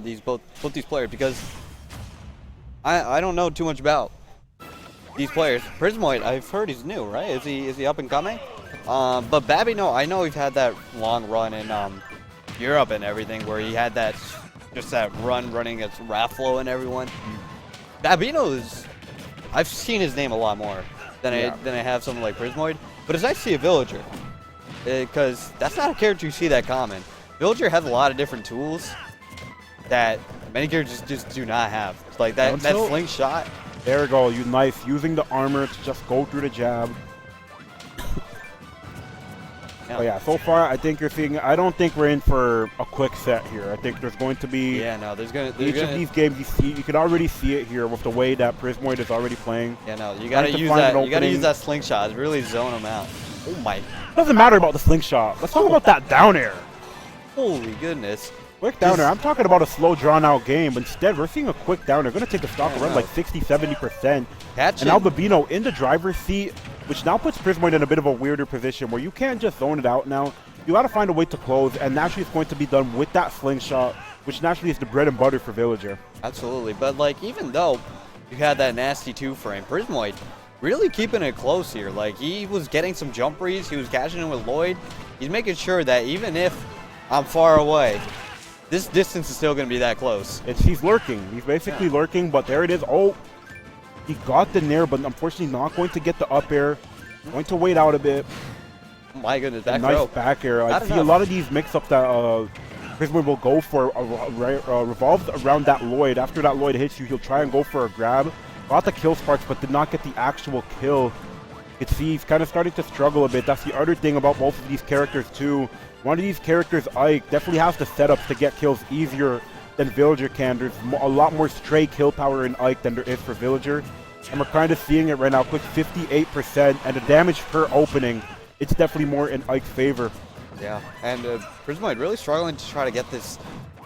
both these players, because I don't know too much about these players. Prismoid, I've heard he's new, right? Is he up and coming? But Babino, I know he's had that long run in Europe and everything, where he had that running against Rafflo and everyone. Babino is, I've seen his name a lot more than I have something like Prismoid, but it's nice to see a villager, because that's not a character you see that common. Villager has a lot of different tools that many characters just do not have. Like that slingshot. There we go. You nice using the armor to just go through the jab. But yeah, so far I think you're seeing. I don't think we're in for a quick set here. I think there's going to be. Yeah, no, there's gonna. Each of these games you can already see it here with the way that Prismoid is already playing. Yeah, no, you gotta use that. You gotta use that slingshot. Really zone him out. Oh my! It doesn't matter about the slingshot. Let's talk about that down air. Holy goodness! Quick down air. I'm talking about a slow, drawn-out game. But instead, we're seeing a quick down air. Going to take the stock around like 60–70%. And now Babino in the driver's seat, which now puts Prismoid in a bit of a weirder position where you can't just zone it out now. You got to find a way to close, and naturally it's going to be done with that slingshot, which naturally is the bread and butter for Villager. Absolutely, but like even though you had that nasty 2-frame, Prismoid really keeping it close here. Like he was getting some jump reads, he was catching in with Lloyd. He's making sure that even if I'm far away, this distance is still going to be that close. He's lurking. He's basically lurking, but there it is. Oh, he got the nair, but unfortunately not going to get the up air. Going to wait out a bit. My goodness, back nice throw. Back air. I see a lot of these mix-ups that Prismoid will go for revolves around that Lloyd. After that Lloyd hits you, he'll try and go for a grab. Got the kill sparks, but did not get the actual kill. You can see he's kind of starting to struggle a bit. That's the other thing about both of these characters too. One of these characters, Ike, definitely has the setups to get kills easier than Villager can. There's a lot more stray kill power in Ike than there is for Villager. And we're kind of seeing it right now, quick 58%, and the damage per opening, it's definitely more in Ike's favor. Yeah, and Prismoid really struggling to try to get this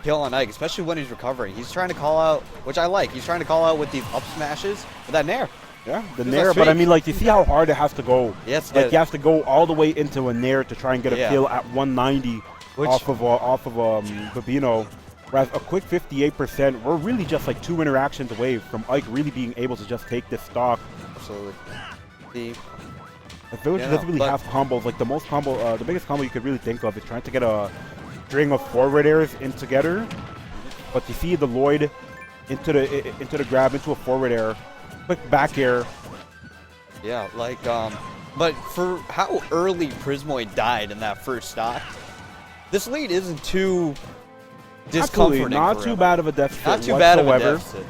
kill on Ike, especially when he's recovering. He's trying to call out, which I like, he's trying to call out with these up smashes with that nair. Yeah, the nair, but I mean, like, you see how hard it has to go. Yes, like, you have to go all the way into a nair to try and get a kill at 190 off of Babino. Whereas a quick 58%, we're really just like 2 interactions away from Ike really being able to just take this stock. Absolutely. The Villager doesn't really have combos. Like the biggest combo you could really think of is trying to get a string of forward airs in together. But you see the Lloyd into the grab, into a forward air. Quick back air. Yeah, like, but for how early Prismoid died in that first stock, this lead isn't too discomforting. Not too bad of a deficit. Not too bad of a deficit.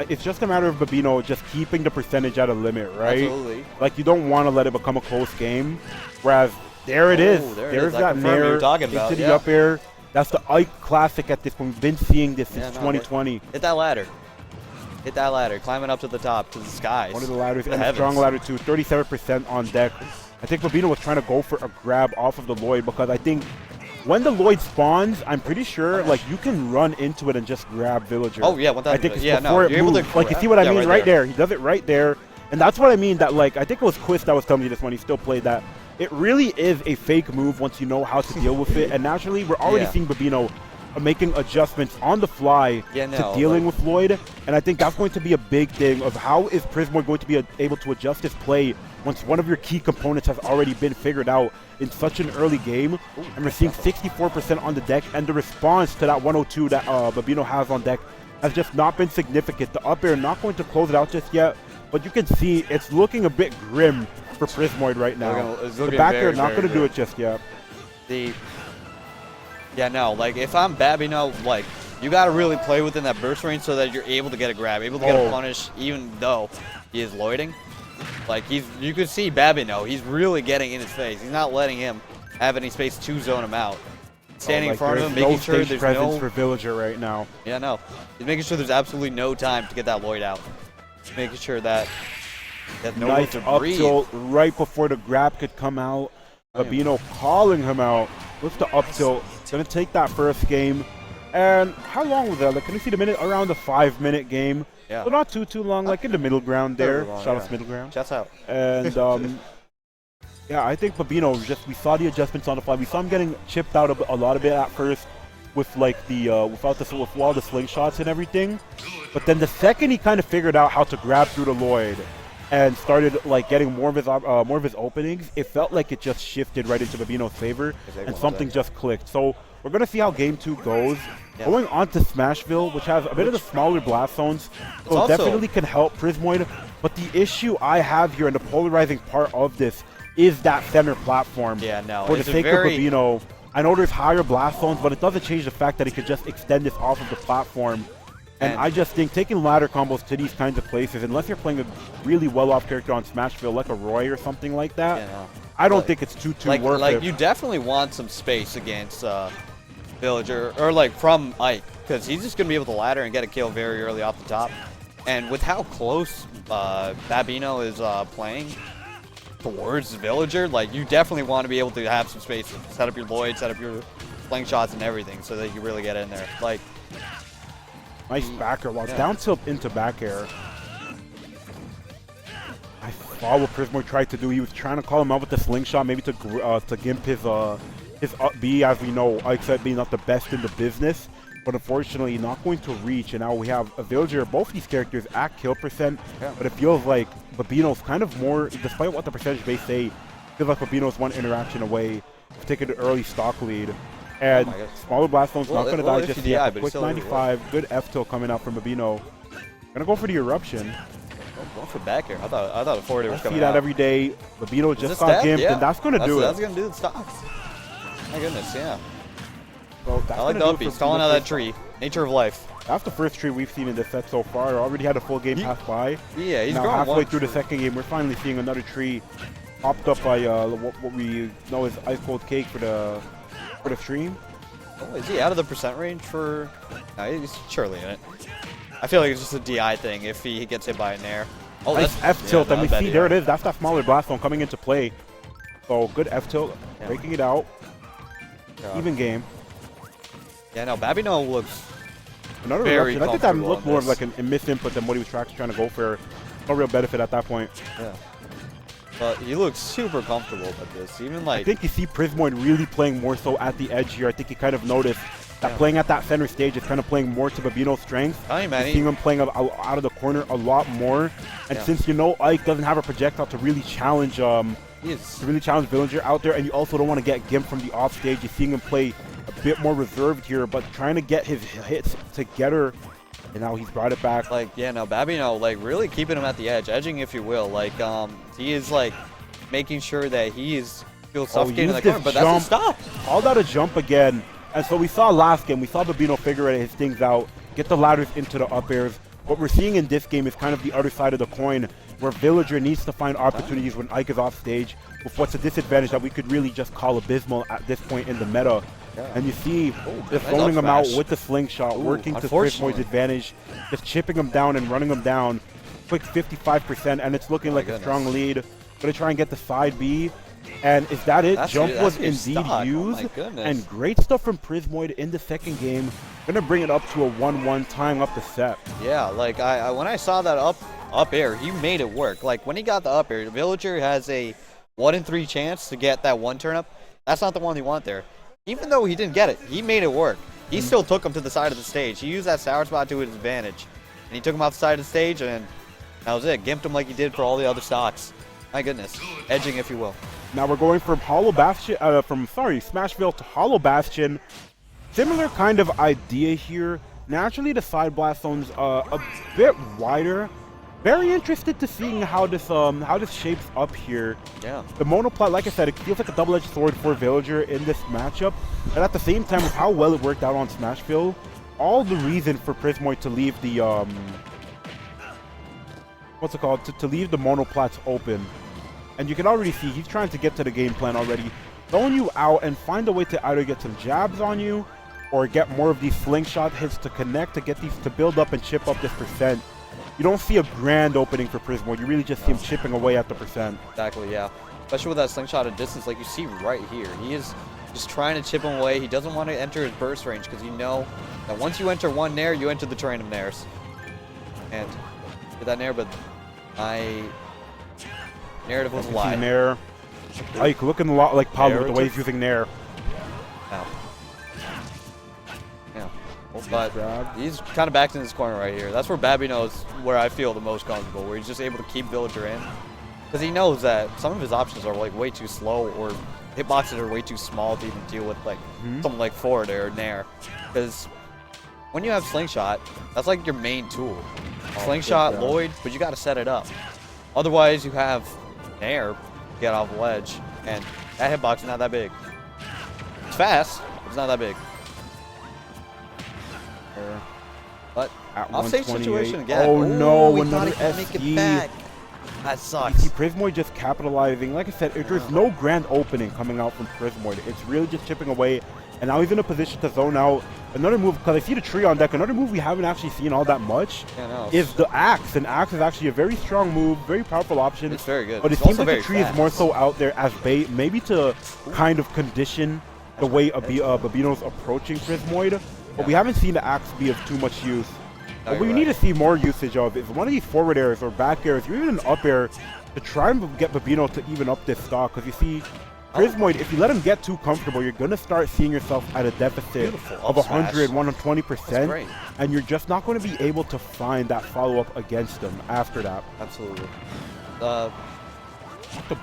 It's just a matter of Babino just keeping the percentage at a limit, right? Absolutely. Like, you don't want to let it become a close game. Whereas, there it is. There's that nair into the up air. That's the Ike classic at this point. We've been seeing this since 2020. Hit that ladder. Hit that ladder, climbing up to the top, to the skies. One of the ladders, and a strong ladder too, 37% on deck. I think Babino was trying to go for a grab off of the Lloyd, because I think when the Lloyd spawns, I'm pretty sure like you can run into it and just grab Villager. Oh yeah, I think it's before it moves. Like, you see what I mean? Right there. He does it right there. And that's what I mean, that like, I think it was Quist that was telling me this when he still played that. It really is a fake move once you know how to deal with it. And naturally, we're already seeing Babino making adjustments on the fly to dealing with Lloyd, and I think that's going to be a big thing of how is Prismoid going to be able to adjust his play once one of your key components has already been figured out in such an early game. And we're seeing 64% on the deck, and the response to that 102 that Babino has on deck has just not been significant. The up air not going to close it out just yet, but you can see it's looking a bit grim for Prismoid right now. The back air not going to do it just yet. Yeah, no, like, if I'm Babino, like, you got to really play within that burst range so that you're able to get a grab, able to get a punish, even though he is Lloyding. Like, you could see Babino, he's really getting in his face. He's not letting him have any space to zone him out. Standing in front of him, making sure there's presence for Villager right now. Yeah, no. He's making sure there's absolutely no time to get that Lloyd out. He's making sure that no room to breathe. Up tilt right before the grab could come out. Babino calling him out with the up tilt. Going to take that first game. And how long was that? Like, can you see the minute? Around a 5-minute game. Yeah. So not too long, like in the middle ground there. Shout out middle ground. Shouts out. And yeah, I think Babino, we saw the adjustments on the fly. We saw him getting chipped out a lot of it at first. with like the with all the slingshots and everything. But then the second he kind of figured out how to grab through the Lloyd and started like getting more of his openings, it felt like it just shifted right into Babino's favor, and something just clicked. So we're gonna see how game 2 goes. Yeah. Going on to Smashville, which has a bit of the smaller blast zones, so definitely can help Prismoid. But the issue I have here, and the polarizing part of this, is that center platform. Yeah, no. For the sake of Babino, I know there's higher blast zones, but it doesn't change the fact that he could just extend this off of the platform. And I just think taking ladder combos to these kinds of places, unless you're playing a really well-off character on Smashville, like a Roy or something like that, yeah, no. I don't think it's too worth it. Like, you definitely want some space against Villager, or like from Ike, because he's just going to be able to ladder and get a kill very early off the top. And with how close Babino is playing towards Villager, like, you definitely want to be able to have some space, set up your Lloyd, set up your slingshots and everything, so that you really get in there. Like, nice back air. Well, down tilt into back air. I saw what Prismoid tried to do. He was trying to call him out with the slingshot, maybe to gimp his up B. As we know, Ike said being not the best in the business, but unfortunately not going to reach. And now we have a Villager, both these characters at kill percent, but it feels like Babino's kind of more, despite what the percentage base say, it feels like Babino's one interaction away of taking the early stock lead. And smaller blast zone's not going to die just yet. Quick 95, good F-tilt coming out from Babino. Gonna go for the eruption. Going for back here. I thought a forward was coming out. See that every day. Babino just got gimped, and that's going to do it. That's going to do the stocks. My goodness, yeah. Well, I like the up. He's calling out that tree. Nature of life. That's the first tree we've seen in this set so far. Already had a full game pass by. Yeah, he's now growing halfway through the second game. We're finally seeing another tree popped up by what we know is Ice Cold Cake for the stream. Oh, is he out of the percent range for? No, he's surely in it. I feel like it's just a DI thing if he gets hit by an air. Oh, nice that's F-tilt, and we see there it is. That's that smaller blast zone coming into play. So good F-tilt, breaking it out. Even game. Yeah, no, Babino looks another very eruption. I think that looked more of like a misinput than what he was trying to go for. No real benefit at that point. Yeah. But he looks super comfortable with this. Even like, I think you see Prismoid really playing more so at the edge here. I think he kind of noticed that playing at that center stage is kind of playing more to Babino's strength. Seeing him playing out of the corner a lot more. And since you know Ike doesn't have a projectile to really challenge Villager out there, and you also don't want to get gimped from the off stage, you're seeing him play a bit more reserved here, but trying to get his hits together. And now he's brought it back. Like, yeah, no, Babino, like, really keeping him at the edge, edging, if you will. Like, he is, like, making sure that he feels suffocated in the corner, but that's a stop. Called out a jump again. And so we saw last game, we saw Babino figure his things out, get the ladders into the up airs. What we're seeing in this game is kind of the other side of the coin, where Villager needs to find opportunities when Ike is off stage, with what's a disadvantage that we could really just call abysmal at this point in the meta. And you see, just throwing him out with the slingshot, working to Prismoid's advantage, just chipping him down and running him down. Quick 55%, and it's looking like a strong lead. Gonna try and get the side B. And is that it? Jump was indeed used. And great stuff from Prismoid in the second game. Gonna bring it up to a 1-1, tying up the set. Yeah, like when I saw that up air, he made it work. Like when he got the up air, Villager has a 1 in 3 chance to get that one turn up. That's not the one you want there. Even though he didn't get it, he made it work. He still took him to the side of the stage. He used that sour spot to his advantage. And he took him off the side of the stage, and that was it. Gimped him like he did for all the other stocks. My goodness. Edging, if you will. Now we're going from Smashville to Hollow Bastion. Similar kind of idea here. Naturally, the side blast zone's a bit wider. Very interested to seeing how this shapes up here. Yeah. The monoplat, like I said, it feels like a double-edged sword for Villager in this matchup. And at the same time, with how well it worked out on Smashville, all the reason for Prismoid to leave the to leave the monoplats open. And you can already see he's trying to get to the game plan already, throwing you out and find a way to either get some jabs on you or get more of these slingshot hits to connect, to get these to build up and chip up this percent. You don't see a grand opening for Prismoid. You really just see him chipping away at the percent. Exactly, yeah. Especially with that slingshot at distance, like you see right here. He is just trying to chip him away. He doesn't want to enter his burst range because you know that once you enter one nair, you enter the train of nairs. And get that nair, but my narrative was a lie. Nair. Like looking a lot like Paulo with the way he's using nair. Now. But he's kind of backed in his corner right here. That's where Babino is where I feel the most comfortable, where he's just able to keep Villager in. Because he knows that some of his options are like way too slow, or hitboxes are way too small to even deal with like something like forward air or nair. Because when you have Slingshot, that's like your main tool. Slingshot, Lloyd, but you got to set it up. Otherwise, you have nair, get off ledge, and that hitbox is not that big. It's fast, but it's not that big. But offstage situation again. Oh no, he another thought he could make it back. That sucks. You see Prismoid just capitalizing. Like I said, there's no grand opening coming out from Prismoid. It's really just chipping away. And now he's in a position to zone out. Another move, because I see the tree on deck, another move we haven't actually seen all that much is the axe. And axe is actually a very strong move, very powerful option. It's very good. But it seems like the tree is more so out there as bait, maybe to kind of condition the way Babino's approaching Prismoid. But we haven't seen the axe be of too much use. What we need to see more usage of is one of these forward airs or back airs, or even an up air, to try and get Babino to even up this stock. Because you see, Prismoid, if you let him get too comfortable, you're going to start seeing yourself at a deficit of 100, 120%. And you're just not going to be able to find that follow-up against him after that. Absolutely. The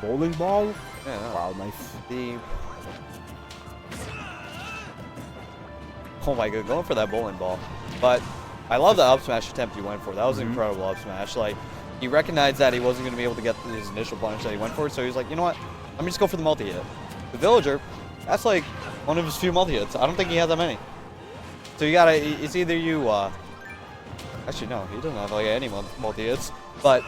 bowling ball? Yeah, no. Wow, nice. Oh my god, going for that bowling ball. But I love the up smash attempt he went for. That was an incredible up smash. Like, he recognized that he wasn't going to be able to get his initial punish that he went for, so he was like, you know what? Let me just go for the multi-hit. The Villager, that's like one of his few multi-hits. I don't think he has that many. So you gotta, it's either you, actually no, he doesn't have like any multi-hits, but.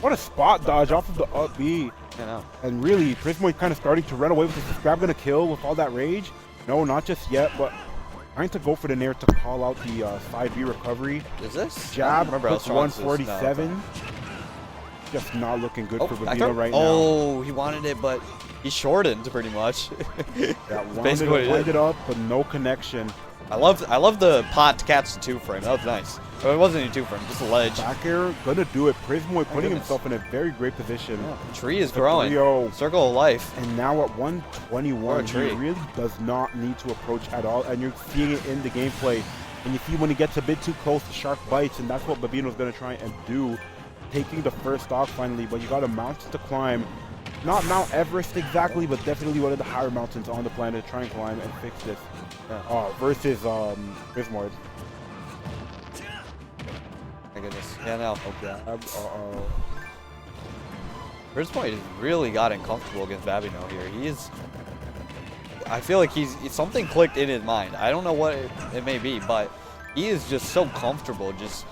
What a spot dodge off of the up B. I know. And really, Prismoid kind of starting to run away with his grab gonna kill with all that rage. No, not just yet, but trying to go for the nair to call out the side B recovery. Is this? Jab, puts 147. Just not looking good for Babino right now. Oh, he wanted it, but he shortened pretty much. Yeah, wanted to wind it up, but no connection. I love the pot to catch the 2-frame. That was nice. It wasn't a 2-frame, just a ledge. Back air, gonna do it. Prismoid putting himself in a very great position. Yeah, the tree is growing. Circle of life. And now at 121, he really does not need to approach at all. And you're seeing it in the gameplay. And you see when he gets a bit too close, the shark bites, and that's what Babino's gonna try and do. Taking the first stock finally, but you got a mountain to climb. Not Mount Everest exactly, but definitely one of the higher mountains on the planet to try and climb and fix this. Versus Prismoid. My goodness. Yeah, no. Okay. Prismoid really got uncomfortable against Babino here. I feel like something clicked in his mind. I don't know what it may be, but he is just so comfortable just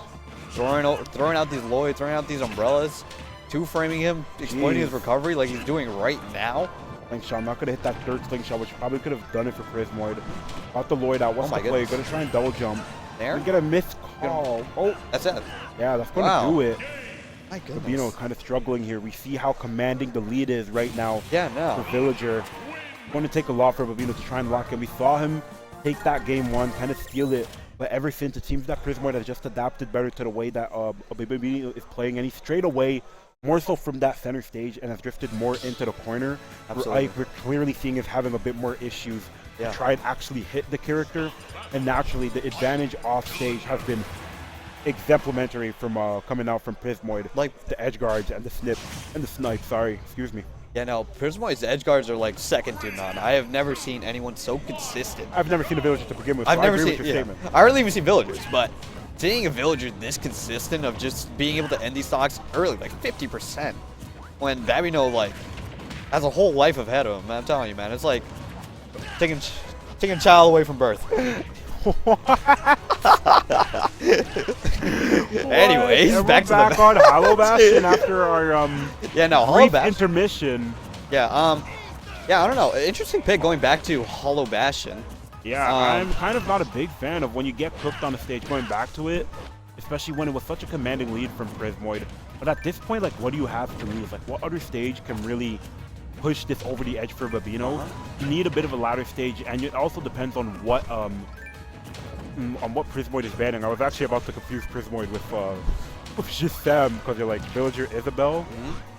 throwing out these Lloyd, throwing out these umbrellas, 2-framing him, exploiting his recovery like he's doing right now. Slingshot, I'm not going to hit that third slingshot, which probably could have done it for Prismoid. Got the Lloyd out. What's the play? Going to try and double jump. There? Get a missed call. Oh, that's it. Yeah, that's going to do it. My goodness. Babino kind of struggling here. We see how commanding the lead is right now. Yeah, no. For Villager. Going to take a lot for Babino to try and lock him. We saw him take that game one, kind of steal it. But ever since, it seems that Prismoid has just adapted better to the way that Babino is playing. And he's straight away more so from that center stage and has drifted more into the corner. Absolutely. We're clearly seeing is having a bit more issues to try and actually hit the character. And naturally, the advantage off stage has been exemplary from coming out from Prismoid. Like the edge guards and the snipe, excuse me. Yeah, no, Prismoid's edge guards are like second to none. I have never seen anyone so consistent. I've never seen a Villager to begin with, so I've never I agree seen, with your statement. I rarely even see Villagers, but seeing a Villager this consistent of just being able to end these stocks early, like 50%, when Babino like has a whole life ahead of him. I'm telling you, man, it's like taking a child away from birth. Anyways, back on Hollow Bastion after our Hollow Bastion intermission. Yeah, I don't know. Interesting pick going back to Hollow Bastion. Yeah, I'm kind of not a big fan of when you get cooked on the stage going back to it, especially when it was such a commanding lead from Prismoid. But at this point, like, what do you have to lose? Like, what other stage can really push this over the edge for Babino? You need a bit of a ladder stage, and it also depends on what Prismoid is banning. I was actually about to confuse Prismoid with just Sam, because you're like Villager Isabel.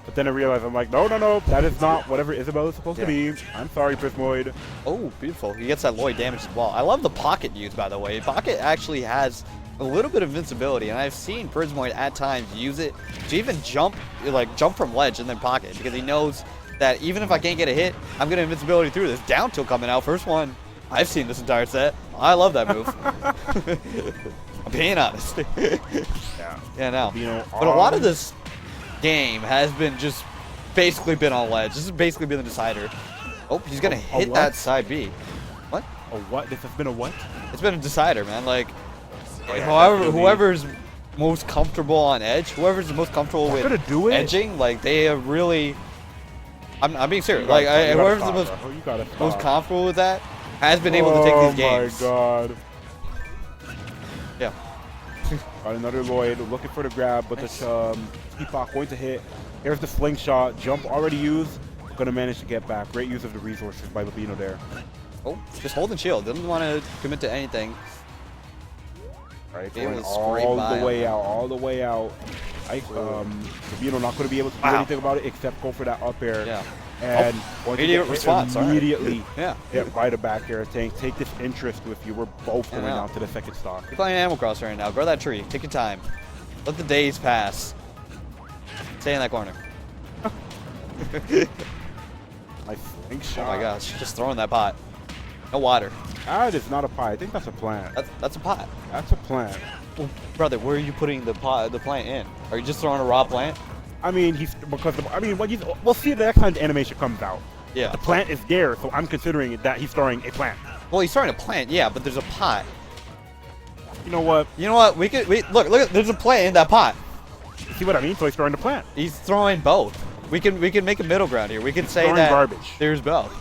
But then I realized, I'm like, no, that is not whatever Isabel is supposed to be. I'm sorry, prismoid. Oh, beautiful. He gets that Lloyd damage as well. I love the pocket use, by the way. Pocket actually has a little bit of invincibility, and I've seen prismoid at times use it to even jump from ledge and then pocket, because he knows that even if I can't get a hit, I'm getting invincibility through this. Down tilt coming out. First one I've seen this entire set. I love that move. I'm being honest. Yeah, no. But a lot of this game has been just basically been on ledge. This has basically been the decider. Oh, he's gonna hit that side B. What? A what? This has been a what? It's been a decider, man. Like, whoever's most comfortable on edge, whoever's the most comfortable with edging, like they have really. I'm being serious. Like, whoever's the most comfortable with that has been able to take these games. Oh my god. Yeah. Got another Lloyd looking for the grab, but the Peacock going to hit. Here's the slingshot. Jump already used. Gonna manage to get back. Great use of the resources by Babino there. Oh, just holding shield. Doesn't want to commit to anything. Right, going all the way out, all the way out. Babino not going to be able to do anything about it except go for that up air. Yeah. And immediate response. Immediately yeah. Hit by the back air, saying, take this interest with you. We're both going down to the second stock. You're playing Animal Crossing right now. Grow that tree. Take your time. Let the days pass. Stay in that corner. My slingshot. Oh my gosh. Just throwing that pot. No water. That is not a pie. I think that's a plant. That's a pot. That's a plant. Well, brother, where are you putting the plant in? Are you just throwing a raw plant? I mean, we'll see the next time the animation comes out. Yeah. The plant is there, so I'm considering that he's throwing a plant. Well, he's throwing a plant, yeah, but there's a pot. You know what? Look. There's a plant in that pot. You see what I mean? So he's throwing the plant. He's throwing both. We can make a middle ground here. We can say that garbage. There's both.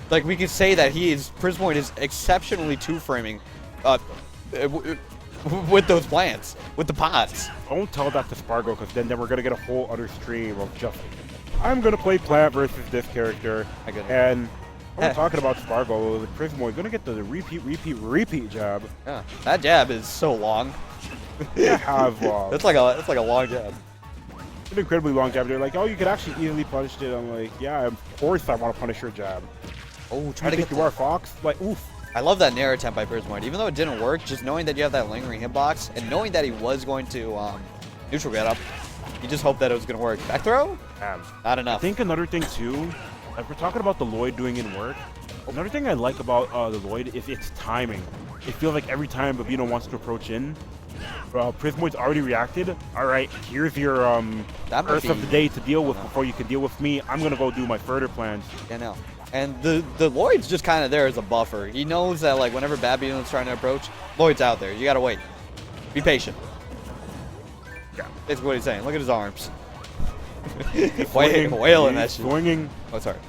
Like, we could say that prismoid is exceptionally two-framing with those plants, with the pots. Don't tell that to Spargo, because then we're going to get a whole other stream of just, I'm going to play plant versus this character. And I'm talking about Spargo, the prismoid going to get the repeat jab. Yeah, that jab is so long. That's like a long jab. It's an incredibly long jab. They're like, oh, you could actually easily punish it. I'm like, yeah, of course I want to punish your jab. Oh, try to get you are Fox? Like, oof. I love that Nair attempt by prismoid. Even though it didn't work, just knowing that you have that lingering hitbox and knowing that he was going to neutral get up, you just hope that it was going to work. Back throw? Not enough. I think another thing, too, like we're talking about the Lloyd doing in work, another thing I like about the Lloyd is its timing. It feels like every time Babino wants to approach in, prismoid's already reacted. All right, here's your Earth of the day to deal with before you can deal with me. I'm going to go do my further plans. Yeah, no. And the Lloyd's just kind of there as a buffer. He knows that, like, whenever Babino's trying to approach, Lloyd's out there. You got to wait. Be patient. Yeah. That's what he's saying. Look at his arms. Wailing that shit. Swinging. Oh, sorry.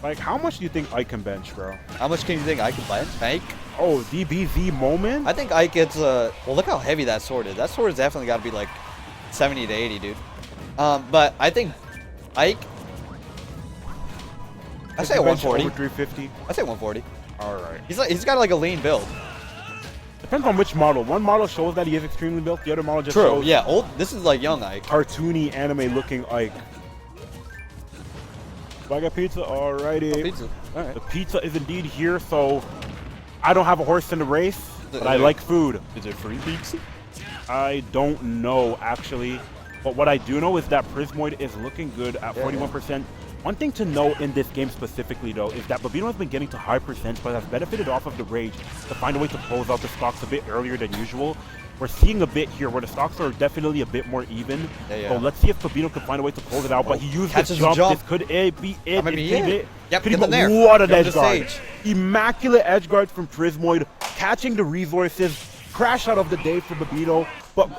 Like, how much do you think Ike can bench, bro? How much can you think Ike can bench? Ike? Oh, DBZ moment? I think Ike gets well, look how heavy that sword is. That sword has definitely got to be like 70 to 80, dude. But I think Ike, I say 140. Over 350? I say 140. All right. He's got like a lean build. Depends on which model. One model shows that he is extremely built. The other model just shows. Yeah, this is like young Ike. Cartoony anime-looking Ike. Do I get pizza? Alrighty. Pizza. All right. The pizza is indeed here, so I don't have a horse in the race, but I like food. Is it free pizza? I don't know, actually. But what I do know is that prismoid is looking good at 41%. One thing to note in this game specifically, though, is that Babino has been getting to high percents, but has benefited off of the rage to find a way to close out the stocks a bit earlier than usual. We're seeing a bit here where the stocks are definitely a bit more even. So let's see if Babino can find a way to close it out. But he used his jump. This could be it. What an edge guard. Immaculate edge guard from prismoid, catching the resources. Crash out of the day for Babino, but